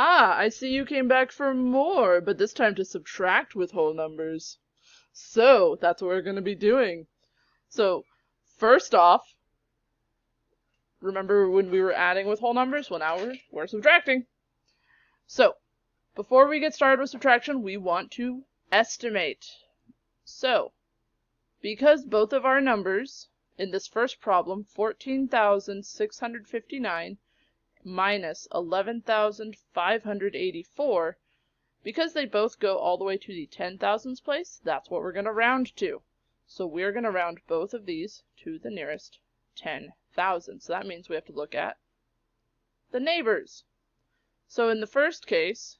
Ah, I see you came back for more, but this time to subtract with whole numbers. So, that's what we're going to be doing. So, first off, remember when we were adding with whole numbers? Well, now we're subtracting. So, before we get started with subtraction, we want to estimate. So, because both of our numbers in this first problem, 14,659 minus 11,584, because they both go all the way to the 10,000s place, that's what we're going to round to. So we're going to round both of these to the nearest 10,000. So that means we have to look at the neighbors. So in the first case,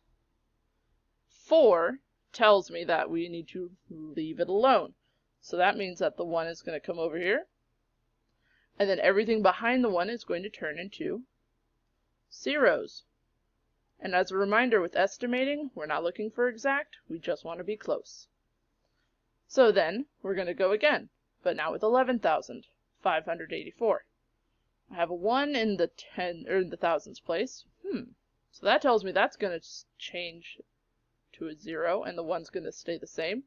4 tells me that we need to leave it alone. So that means that the 1 is going to come over here, and then everything behind the 1 is going to turn into zeros. And as a reminder, with estimating, we're not looking for exact, we just want to be close. So then, we're going to go again, but now with 11,584. I have a 1 in the thousands place. So that tells me that's going to change to a 0, and the 1's going to stay the same.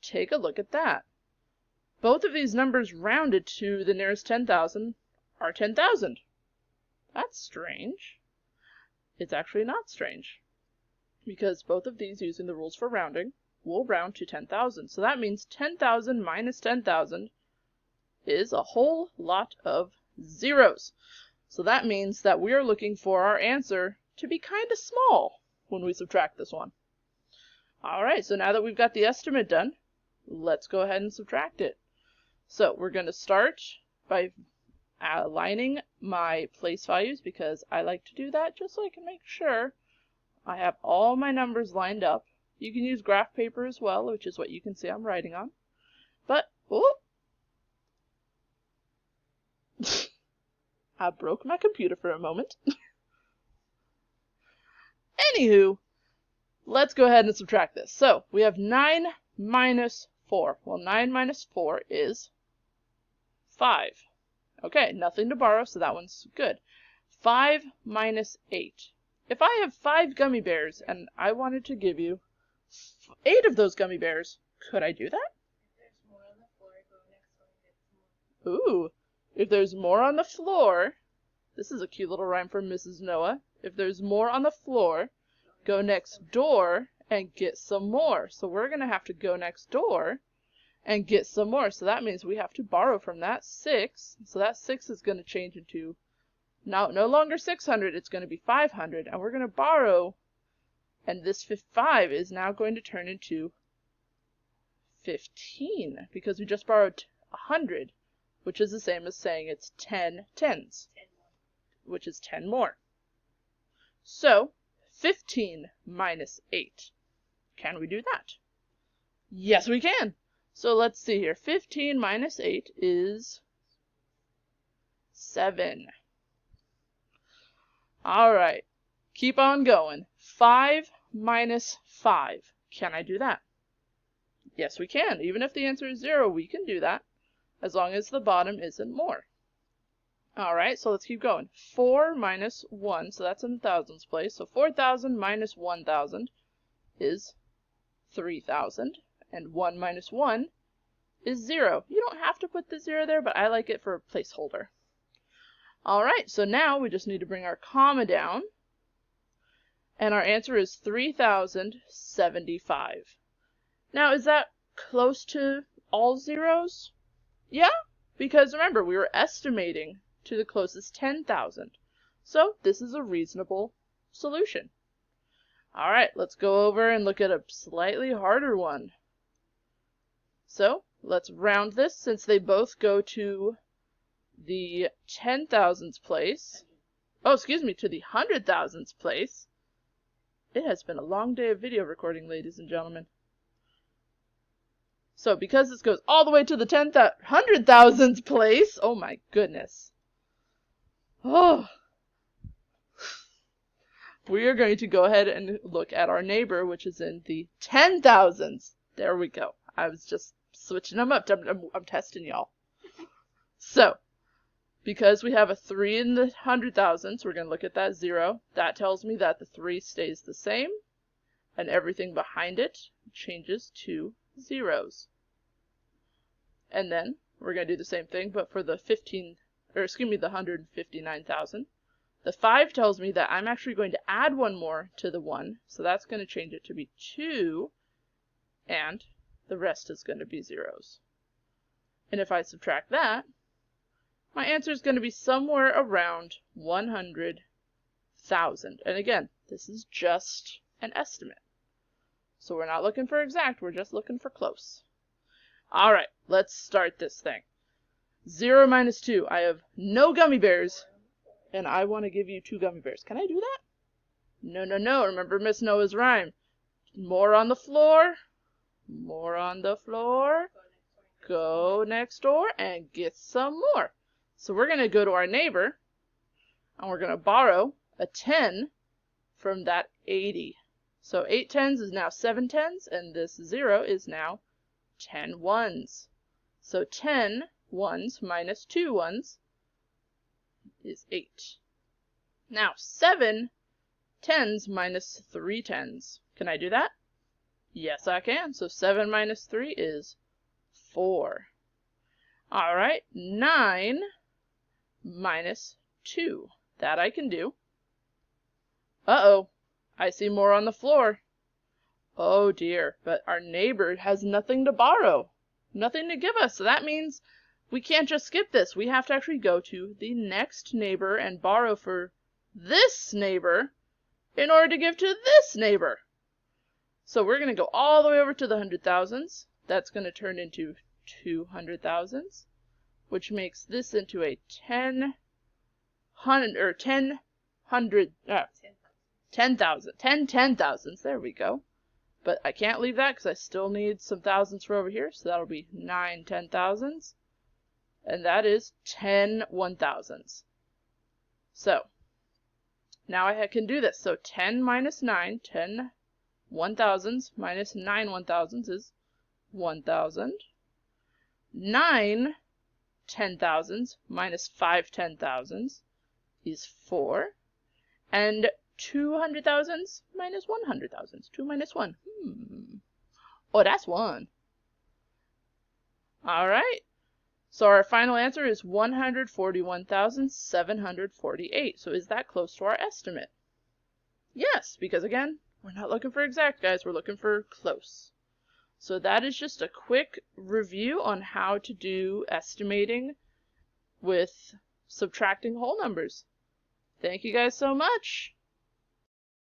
Take a look at that. Both of these numbers rounded to the nearest 10,000 are 10,000. That's strange. It's actually not strange, because both of these, using the rules for rounding, will round to 10,000. So that means 10,000 minus 10,000 is a whole lot of zeros. So that means that we are looking for our answer to be kind of small when we subtract this one. Alright, so now that we've got the estimate done, let's go ahead and subtract it. So we're going to start by aligning my place values, because I like to do that just so I can make sure I have all my numbers lined up. You can use graph paper as well, which is what you can see I'm writing on. But, I broke my computer for a moment. Anywho, let's go ahead and subtract this. So, we have 9 minus 4. Well, 9 minus 4 is 5. Okay, nothing to borrow, so that one's good. 5 minus 8. If I have 5 gummy bears and I wanted to give you 8 of those gummy bears, could I do that? Ooh, if there's more on the floor, this is a cute little rhyme from Mrs. Noah. If there's more on the floor, go next door and get some more. So we're going to have to go next door and get some more. So that means we have to borrow from that 6. So that 6 is going to change into no longer 600, it's going to be 500. And we're going to borrow, and this 5 is now going to turn into 15, because we just borrowed 100, which is the same as saying it's 10 tens, which is 10 more. So 15 minus 8. Can we do that? Yes, we can. So let's see here. 15 minus 8 is 7. Alright, keep on going. 5 minus 5. Can I do that? Yes, we can. Even if the answer is 0, we can do that, as long as the bottom isn't more. Alright, so let's keep going. 4 minus 1, so that's in the thousands place. So 4,000 minus 1,000 is 3,000. And 1 minus 1 is 0. You don't have to put the 0 there, but I like it for a placeholder. Alright, so now we just need to bring our comma down. And our answer is 3,075. Now, is that close to all zeros? Yeah, because remember, we were estimating to the closest 10,000. So this is a reasonable solution. Alright, let's go over and look at a slightly harder one. So let's round this, since they both go to the 10,000s place. Oh, excuse me, to the 100,000s place. It has been a long day of video recording, ladies and gentlemen. So because this goes all the way to the 100,000s place, oh my goodness. Oh. We are going to go ahead and look at our neighbor, which is in the 10,000s. There we go. I was just switching them up. I'm testing y'all. So, Because we have a 3 in the 100,000, so we're going to look at that 0. That tells me that the 3 stays the same, and everything behind it changes to zeros. And then we're going to do the same thing, but for the 159,000. The 5 tells me that I'm actually going to add one more to the 1, so that's going to change it to be 2, and the rest is going to be zeros. And if I subtract that, my answer is going to be somewhere around 100,000. And again, this is just an estimate. So we're not looking for exact, we're just looking for close. All right, let's start this thing. 0 minus 2. I have no gummy bears, and I want to give you 2 gummy bears. Can I do that? No, no, no. Remember Miss Noah's rhyme. More on the floor. More on the floor. Go next door and get some more. So we're going to go to our neighbor, and we're going to borrow a 10 from that 80. So 8 tens is now 7 tens, and this 0 is now 10 ones. So 10 ones minus 2 ones is 8. Now 7 tens minus 3 tens. Can I do that? Yes, I can. So 7 minus 3 is 4. All right, 9 minus 2. That I can do. Uh-oh, I see more on the floor. Oh dear, but our neighbor has nothing to borrow, nothing to give us. So that means we can't just skip this. We have to actually go to the next neighbor and borrow for this neighbor in order to give to this neighbor. So we're going to go all the way over to the 100,000s. That's going to turn into 200,000s, which makes this into a 10,000, 10,000s. There we go. But I can't leave that because I still need some thousands for over here. So that'll be 9 10,000s. And that is 10 1,000s. So now I can do this. So 10 minus 9, 10 1,000s minus 9 1,000s is 1,000. 9 10,000s minus 5 10,000s is 4. And 200,000s minus 100,000s. 2 minus 1. Oh, that's 1. All right. So our final answer is 141,748. So is that close to our estimate? Yes, because again, we're not looking for exact, guys. We're looking for close. So that is just a quick review on how to do estimating with subtracting whole numbers. Thank you guys so much.